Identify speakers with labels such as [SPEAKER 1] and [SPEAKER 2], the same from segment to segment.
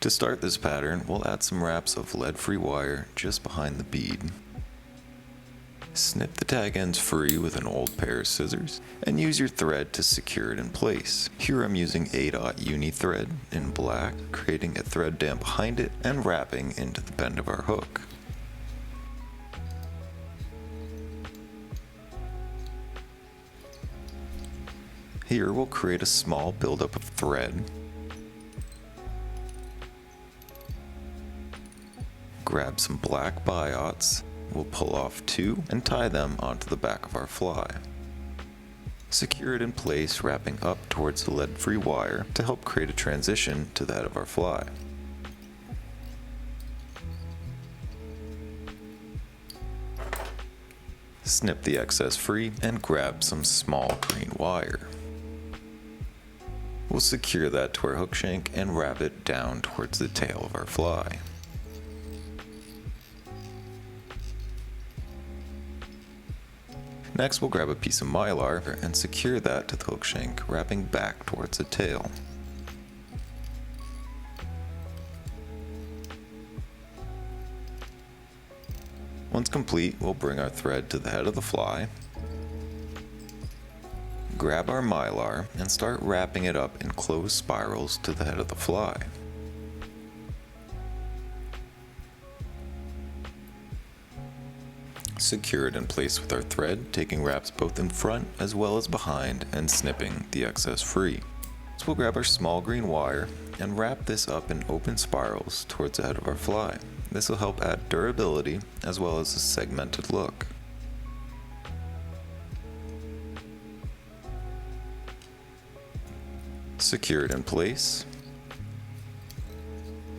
[SPEAKER 1] To start this pattern, we'll add some wraps of lead-free wire just behind the bead. Snip the tag ends free with an old pair of scissors, and use your thread to secure it in place. Here I'm using A-dot uni thread in black, creating a thread dam behind it and wrapping into the bend of our hook. Here we'll create a small buildup of thread. Grab some black biots. We'll pull off 2 and tie them onto the back of our fly. Secure it in place, wrapping up towards the lead-free wire to help create a transition to the head of our fly. Snip the excess free and grab some small green wire. We'll secure that to our hook shank and wrap it down towards the tail of our fly. Next, we'll grab a piece of mylar and secure that to the hook shank, wrapping back towards the tail. Once complete, we'll bring our thread to the head of the fly, grab our mylar, and start wrapping it up in closed spirals to the head of the fly. Secure it in place with our thread, taking wraps both in front as well as behind and snipping the excess free. So we'll grab our small green wire and wrap this up in open spirals towards the head of our fly. This will help add durability as well as a segmented look. Secure it in place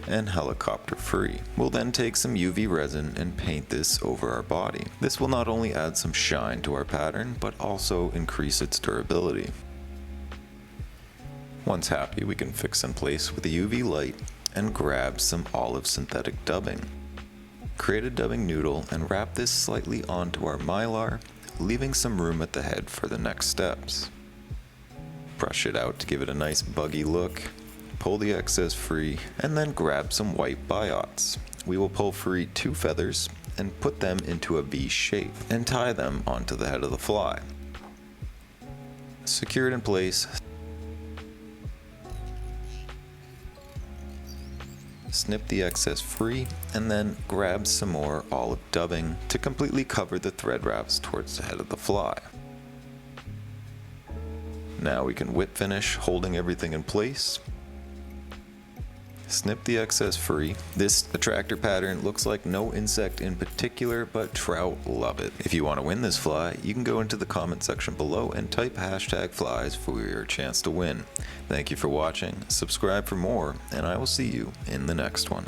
[SPEAKER 1] and helicopter free. We'll then take some UV resin and paint this over our body. This will not only add some shine to our pattern, but also increase its durability. Once happy, we can fix in place with a UV light and grab some olive synthetic dubbing. Create a dubbing noodle and wrap this slightly onto our mylar, leaving some room at the head for the next steps. Brush it out to give it a nice buggy look. Pull the excess free, and then grab some white biots. We will pull free 2 feathers and put them into a V shape and tie them onto the head of the fly. Secure it in place. Snip the excess free, and then grab some more olive dubbing to completely cover the thread wraps towards the head of the fly. Now we can whip finish, holding everything in place. Snip the excess free. This attractor pattern looks like no insect in particular, but trout love it. If you want to win this fly, you can go into the comment section below and type #flies for your chance to win. Thank you for watching, subscribe for more, and I will see you in the next one.